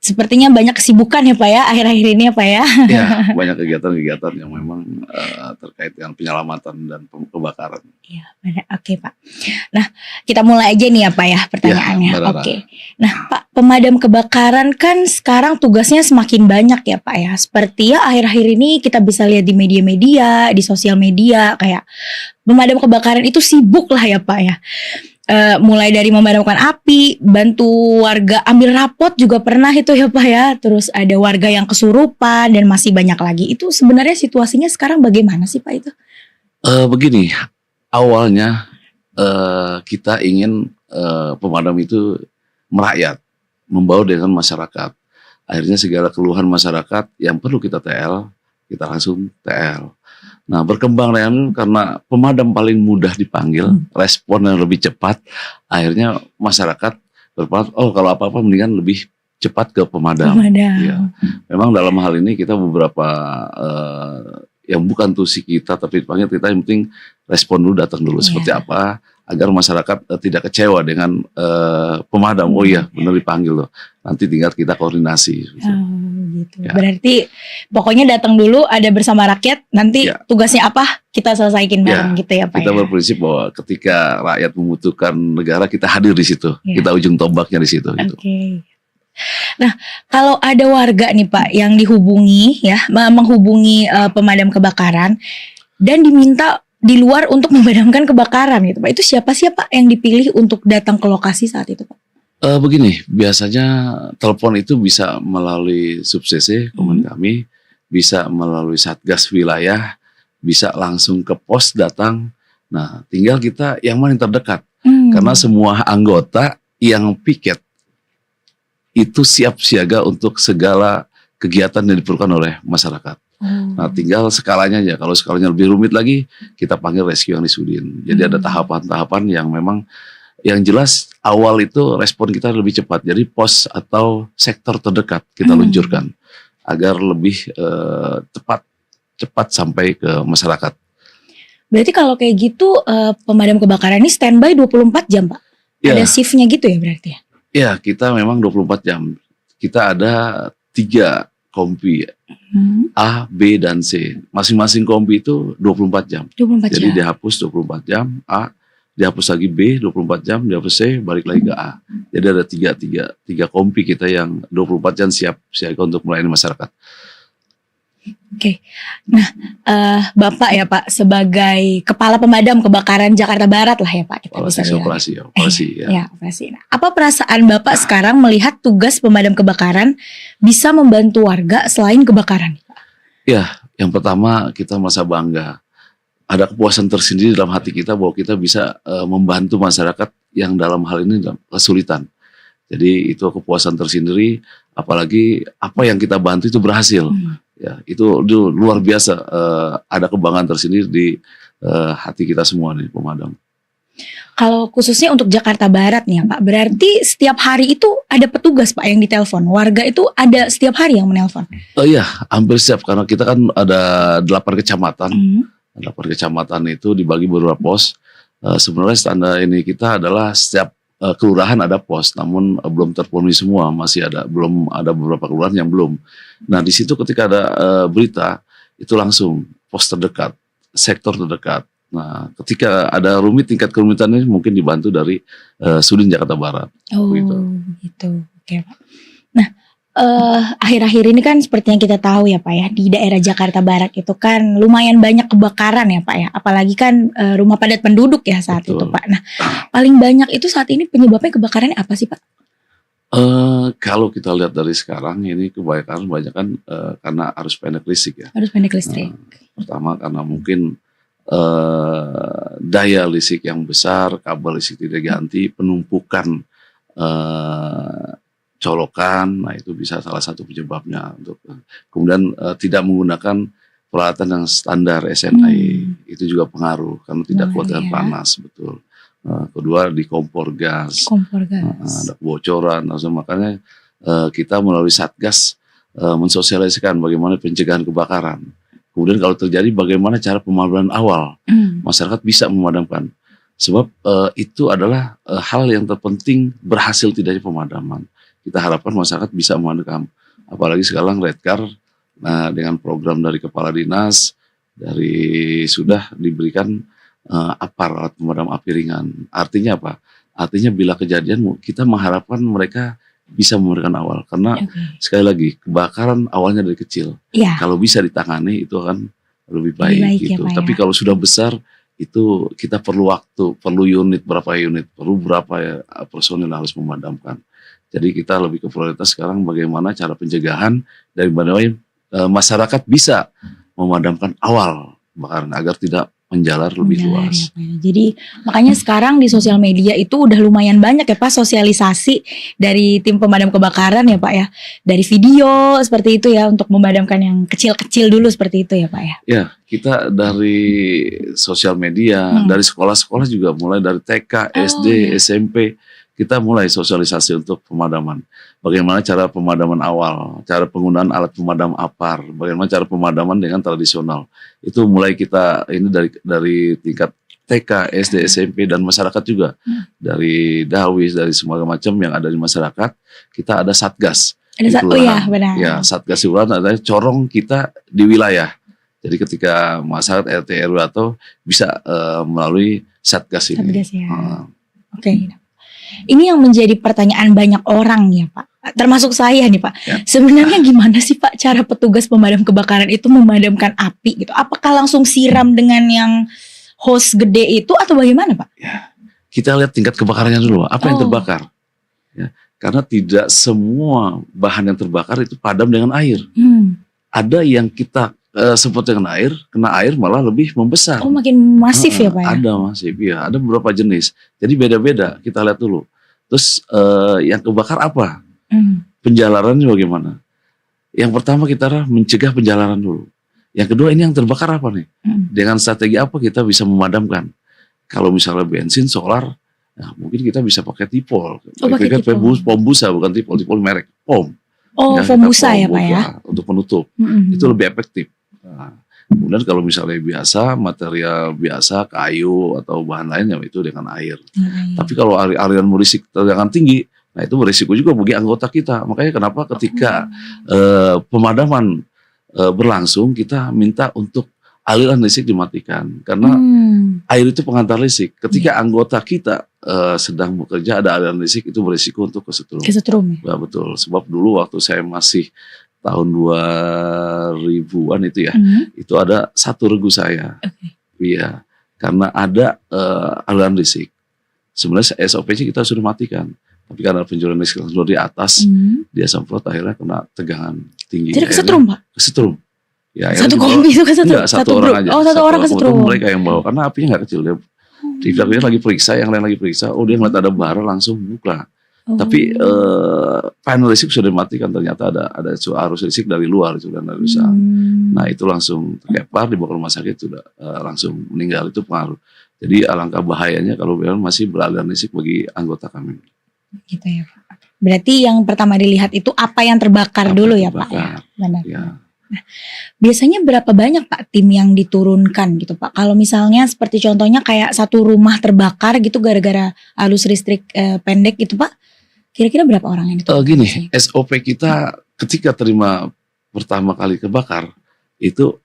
Sepertinya banyak kesibukan ya Pak ya, akhir-akhir ini ya Pak ya. Ya, banyak kegiatan-kegiatan yang memang terkait dengan penyelamatan dan kebakaran. Iya, benar. Oke Pak. Nah, kita mulai aja nih ya Pak ya pertanyaannya. Mbak Rara. Oke. Nah Pak, pemadam kebakaran kan sekarang tugasnya semakin banyak ya Pak ya. Seperti ya akhir-akhir ini kita bisa lihat di media-media, di sosial media kayak pemadam kebakaran itu sibuk lah ya Pak ya. Mulai dari memadamkan api, bantu warga ambil rapot juga pernah itu ya Pak ya. Terus ada warga yang kesurupan dan masih banyak lagi. Itu sebenarnya situasinya sekarang bagaimana sih Pak itu? Begini, awalnya kita ingin pemadam itu merakyat, membaur dengan masyarakat. Akhirnya segala keluhan masyarakat yang perlu kita TL, kita langsung TL. Nah, berkembang karena pemadam paling mudah dipanggil, respon yang lebih cepat, akhirnya masyarakat berpendapat, oh kalau apa-apa mendingan lebih cepat ke pemadam. Ya. Memang dalam hal ini kita beberapa yang bukan tusi kita tapi dipanggil, kita yang penting respon dulu, datang dulu seperti apa, agar masyarakat tidak kecewa dengan pemadam. Oh iya benar dipanggil loh, nanti tinggal kita koordinasi gitu. Gitu. Ya. Berarti pokoknya datang dulu, ada bersama rakyat, nanti tugasnya apa kita selesaikan bareng gitu ya Pak. Kita berprinsip bahwa ketika rakyat membutuhkan negara, kita hadir di situ, kita ujung tombaknya di situ. Gitu. Nah, kalau ada warga nih Pak yang dihubungi ya, menghubungi pemadam kebakaran dan diminta di luar untuk memadamkan kebakaran gitu Pak, itu siapa Pak yang dipilih untuk datang ke lokasi saat itu Pak? Begini, biasanya telepon itu bisa melalui sub-cc kami, bisa melalui satgas wilayah, bisa langsung ke pos datang. Nah, tinggal kita yang mana yang terdekat, karena semua anggota yang piket itu siap siaga untuk segala kegiatan yang diperlukan oleh masyarakat. Nah, tinggal skalanya aja. Kalau skalanya lebih rumit lagi, kita panggil rescue yang di Sudin. Jadi ada tahapan-tahapan yang memang yang jelas awal itu respon kita lebih cepat. Jadi pos atau sektor terdekat kita luncurkan agar lebih cepat sampai ke masyarakat. Berarti kalau kayak gitu pemadam kebakaran ini standby 24 jam Pak? Ada shiftnya gitu ya berarti ya? Ya, kita memang 24 jam. Kita ada 3 kompi, A, B, dan C. Masing-masing kompi itu 24 jam. 24 jam. Jadi dihapus 24 jam, A, dihapus lagi B 24 jam, dihapus C, balik lagi ke A. Jadi ada tiga kompi kita yang 24 jam siap untuk melayani masyarakat. Oke. Nah, Bapak ya Pak sebagai Kepala Pemadam Kebakaran Jakarta Barat lah ya Pak. Kita bisa operasi ya. Operasi. Nah, apa perasaan Bapak sekarang melihat tugas pemadam kebakaran bisa membantu warga selain kebakaran? Ya, yang pertama kita merasa bangga. Ada kepuasan tersendiri dalam hati kita bahwa kita bisa membantu masyarakat yang dalam hal ini dalam kesulitan. Jadi itu kepuasan tersendiri, apalagi apa yang kita bantu itu berhasil. Ya, itu luar biasa, ada kebanggaan tersendiri di hati kita semua nih pemadam. Kalau khususnya untuk Jakarta Barat nih ya Pak, berarti setiap hari itu ada petugas Pak yang ditelepon. Warga itu ada setiap hari yang menelpon. Iya, hampir setiap, karena kita kan ada 8 kecamatan. 8 kecamatan itu dibagi beberapa pos. Sebenarnya standar ini kita adalah setiap kelurahan ada pos, namun belum terpenuhi semua, belum ada beberapa kelurahan yang belum. Nah, di situ ketika ada berita itu langsung pos terdekat, sektor terdekat. Nah, ketika ada tingkat kerumitan ini mungkin dibantu dari Sudin Jakarta Barat. Gitu. Oke Pak. Nah, akhir-akhir ini kan seperti yang kita tahu ya Pak ya, di daerah Jakarta Barat itu kan lumayan banyak kebakaran ya Pak ya, apalagi kan rumah padat penduduk ya saat itu Pak. Nah, paling banyak itu saat ini penyebabnya kebakarannya apa sih Pak? Kalau kita lihat dari sekarang ini kebanyakan karena arus pendek listrik ya. Arus pendek listrik. Pertama karena mungkin daya listrik yang besar, kabel listrik tidak ganti, penumpukan colokan, nah itu bisa salah satu penyebabnya. Kemudian tidak menggunakan peralatan yang standar SNI, itu juga pengaruh karena tidak kuat dengan panas, betul. Kedua di kompor gas. Ada kebocoran, makanya kita melalui Satgas mensosialisasikan bagaimana pencegahan kebakaran. Kemudian kalau terjadi bagaimana cara pemadaman awal, masyarakat bisa memadamkan. Sebab itu adalah hal yang terpenting, berhasil tidaknya pemadaman. kita harapkan masyarakat bisa memadamkan. Apalagi sekarang Redcar, nah dengan program dari kepala dinas, dari sudah diberikan alat pemadam api ringan. Artinya apa? Artinya bila kejadian kita mengharapkan mereka bisa memadamkan awal, karena sekali lagi kebakaran awalnya dari kecil. Iya. Kalau bisa ditangani itu akan lebih baik, Lebih baik gitu. ya, Pak, Tapi ya. kalau sudah besar itu kita perlu waktu, perlu unit, perlu berapa ya personil harus memadamkan. Jadi kita lebih ke prioritas sekarang bagaimana cara pencegahan dari bagaimana masyarakat bisa memadamkan awal kebakaran agar tidak menjalar lebih Menjalar luas. ya, Pak, ya. Jadi makanya sekarang di sosial media itu udah lumayan banyak ya Pak sosialisasi dari tim pemadam kebakaran ya Pak ya. Dari video seperti itu ya untuk memadamkan yang kecil-kecil dulu seperti itu ya Pak ya. Ya, kita dari sosial media, dari sekolah-sekolah juga mulai dari TK, SD, SMP, kita mulai sosialisasi untuk pemadaman. Bagaimana cara pemadaman awal, cara penggunaan alat pemadam APAR, bagaimana cara pemadaman dengan tradisional. Itu mulai kita ini dari tingkat TK, SD, SMP dan masyarakat juga. Dari Dawis, dari semua macam yang ada di masyarakat, kita ada Satgas. Ada oh ya benar. Ya, Satgas itu adalah corong kita di wilayah. Jadi ketika masyarakat RT RW atau bisa melalui Satgas ini. Satgas ya. Oke. Ini yang menjadi pertanyaan banyak orang ya Pak. Termasuk saya nih Pak. Ya. Sebenarnya gimana sih Pak cara petugas pemadam kebakaran itu memadamkan api gitu? Apakah langsung siram dengan yang hose gede itu atau bagaimana Pak? Ya. Kita lihat tingkat kebakarannya dulu. Apa yang terbakar? Ya. Karena tidak semua bahan yang terbakar itu padam dengan air. Ada yang kita semprot dengan air, kena air malah lebih membesar. Oh makin masif ya Pak ya? Ada masif, ya. Ada beberapa jenis. Jadi beda-beda, kita lihat dulu. Terus yang kebakar apa? Penjalarannya bagaimana? Yang pertama kita mencegah penjalaran dulu. Yang kedua ini yang terbakar apa nih? Dengan strategi apa kita bisa memadamkan? Kalau misalnya bensin, solar, nah mungkin kita bisa pakai tipol. Pakai tipol. Pombusa bukan tipol merek, pom. Oh, Ya, pombusa ya Pak ya? Untuk menutup. Itu lebih efektif. Nah, kemudian kalau misalnya biasa, material biasa, kayu atau bahan lainnya itu dengan air. Tapi kalau aliran berisik tegangan tinggi, nah itu berisiko juga bagi anggota kita. Makanya kenapa ketika pemadaman berlangsung, kita minta untuk aliran listrik dimatikan. Karena air itu pengantar listrik. Ketika anggota kita sedang bekerja ada aliran listrik, itu berisiko untuk kesetrum. Kesetrum ya? Nah, betul. Sebab dulu waktu saya masih tahun 2000-an itu ya, itu ada satu regu saya. Iya, karena ada aliran listrik. Sebenarnya SOP-nya kita sudah matikan. Tapi karena penjualan listrik langsung dari atas, dia semprot akhirnya kena tegangan tinggi. Jadi kesetrum Pak? Kesetrum. Ya, satu kompi itu kesetrum? Enggak, satu orang aja. Oh satu orang kesetrum. Mereka yang bawa, karena apinya nggak kecil. Dia lagi periksa, yang lain lagi periksa, oh dia ngeliat ada bara langsung buka. Tapi panel listrik sudah dimatikan, ternyata ada arus listrik dari luar sudah nggak bisa. Nah itu langsung terkepar, dibawa ke rumah sakit sudah langsung meninggal. Itu pengaruh. Jadi alangkah bahayanya kalau masih beraliran listrik bagi anggota kami. Gitu ya Pak. Berarti yang pertama dilihat itu apa yang terbakar dulu ya Pak ya? Benar. Ya. Nah, biasanya berapa banyak Pak tim yang diturunkan gitu Pak? Kalau misalnya seperti contohnya kayak satu rumah terbakar gitu gara-gara arus listrik pendek gitu Pak, kira-kira berapa orang yang diturunkan? Gini, SOP kita ketika terima pertama kali kebakar itu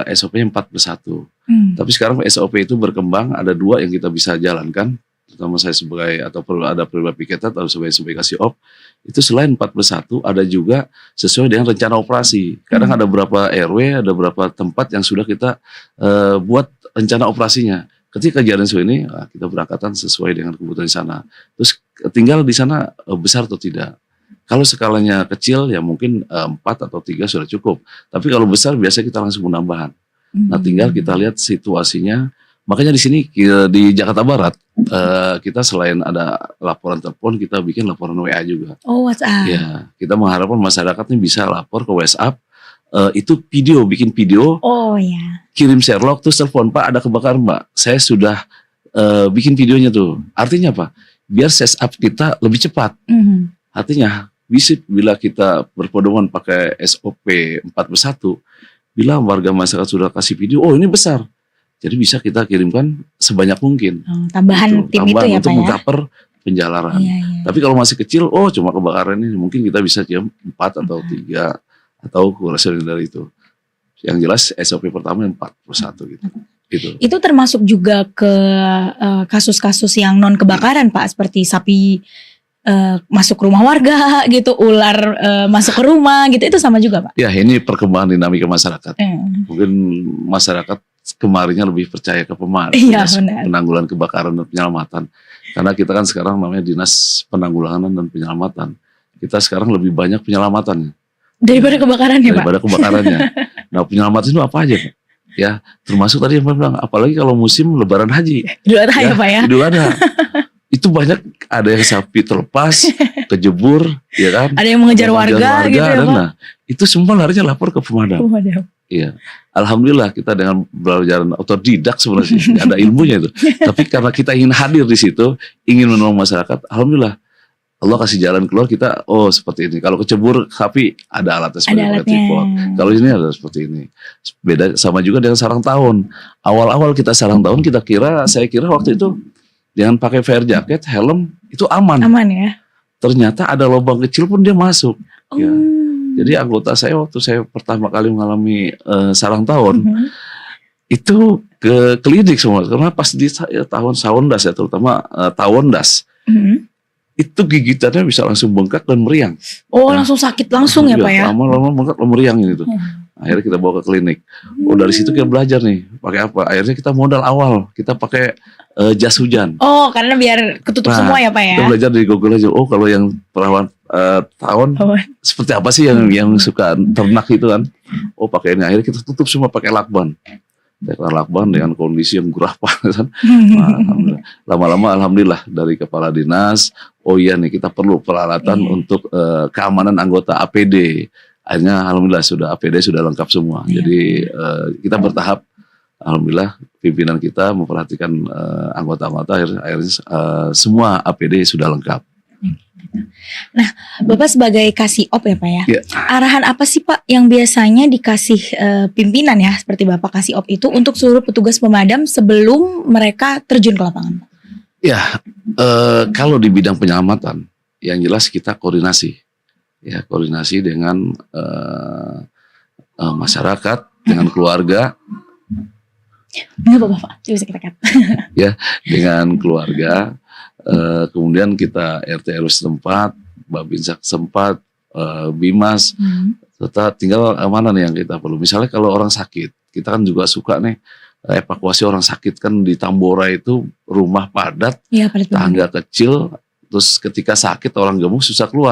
SOP-nya 4+1. Tapi sekarang SOP itu berkembang, ada 2 yang kita bisa jalankan. Terutama saya sebagai atau ada pribadi piketat atau sebagai kasih op, itu selain 4+1 ada juga sesuai dengan rencana operasi. Kadang ada beberapa RW, ada beberapa tempat yang sudah kita buat rencana operasinya. Ketika kejadian seperti ini, kita berangkatan sesuai dengan kebutuhan di sana. Terus tinggal di sana besar atau tidak. Kalau skalanya kecil ya mungkin 4 atau 3 sudah cukup. Tapi kalau besar biasanya kita langsung penambahan. Nah tinggal kita lihat situasinya. Makanya di sini di Jakarta Barat kita selain ada laporan telepon, kita bikin laporan WA juga. Oh WhatsApp. Ya, kita mengharapkan masyarakat ini bisa lapor ke WhatsApp. Itu bikin video. Oh ya. Kirim share log terus telepon, Pak ada kebakaran Mbak. Saya sudah bikin videonya tuh. Artinya apa? Biar setup kita lebih cepat. Artinya bisa bila kita berpedoman pakai SOP 4+1, bila warga masyarakat sudah kasih video, oh ini besar. Jadi bisa kita kirimkan sebanyak mungkin. Tambahan gitu. tim Tambahan itu ya untuk Pak ya? mengcover penjalaran. Iya. Tapi kalau masih kecil, oh cuma kebakaran ini, mungkin kita bisa jam 4 atau 3 atau kurang dari itu. Yang jelas SOP pertama 41 gitu. Gitu. Itu termasuk juga ke kasus-kasus yang non kebakaran Pak, seperti sapi masuk rumah warga gitu, ular masuk ke rumah gitu, itu sama juga Pak? Ya ini perkembangan dinamika masyarakat. Mungkin masyarakat kemarinnya lebih percaya ke Iya, penanggulangan kebakaran dan penyelamatan. Karena kita kan sekarang namanya Dinas Penanggulangan dan Penyelamatan. Kita sekarang lebih banyak penyelamatannya. Daripada kebakarannya Pak? Daripada kebakarannya. Nah penyelamatan itu apa aja Pak? Ya termasuk tadi yang bilang, apalagi kalau musim lebaran haji. Idul Adha ya Pak ya? Idul Adha. Itu banyak, ada yang sapi terlepas, kejebur, ya kan? Ada yang mengejar warga gitu ya Pak? Nah, itu semua larinya lapor ke pemadam. Iya, alhamdulillah kita dengan belajar otodidak sebenarnya ada ilmunya itu. Tapi karena kita ingin hadir di situ, ingin menolong masyarakat, alhamdulillah Allah kasih jalan keluar kita. Oh seperti ini. Kalau kecebur sapi ada alatnya seperti tripod. Kalau ini ada seperti ini. Beda sama juga dengan sarang tawon. Awal-awal kita sarang tawon saya kira waktu itu dengan pakai fire jacket, helm itu aman. Aman ya. Ternyata ada lubang kecil pun dia masuk. Ya. Jadi anggota saya waktu saya pertama kali mengalami sarang tawon itu ke klinik semua. Karena pas di tahun Sawandas ya, terutama Tawandas, itu gigitannya bisa langsung bengkak dan meriang. Oh nah, langsung sakit langsung ya Pak ya? Lama-lama bengkak dan meriang gitu. Akhirnya kita bawa ke klinik. Oh dari situ kita belajar nih, pakai apa? Akhirnya kita modal awal, kita pakai jas hujan. Oh karena biar ketutup semua ya Pak ya? Kita belajar dari Google aja. Oh kalau yang perawan tawon seperti apa sih yang suka ternak itu kan? Oh pakai ini. Akhirnya kita tutup semua pakai lakban. Lakban dengan kondisi yang gerah kan. Nah, lama-lama alhamdulillah dari kepala dinas, oh iya nih kita perlu peralatan untuk keamanan anggota APD. Akhirnya alhamdulillah sudah APD sudah lengkap semua. Jadi kita bertahap, alhamdulillah pimpinan kita memperhatikan anggota-anggota, akhirnya semua APD sudah lengkap. Nah, Bapak sebagai Kasih-op ya Pak ya, Ya. Arahan apa sih Pak yang biasanya dikasih pimpinan ya, seperti Bapak Kasih-op itu untuk seluruh petugas pemadam sebelum mereka terjun ke lapangan? Ya, kalau di bidang penyelamatan, yang jelas kita koordinasi. Ya, koordinasi dengan masyarakat, dengan keluarga. Enggak Bapak, bisa kita cut. Ya, dengan keluarga. Kemudian kita RT RW setempat, Babinsa setempat, Bimas, serta tinggal mana nih yang kita perlu. Misalnya kalau orang sakit, kita kan juga suka nih evakuasi orang sakit kan di Tambora itu rumah padat, ya, tangga kecil, terus ketika sakit orang gemuk susah keluar.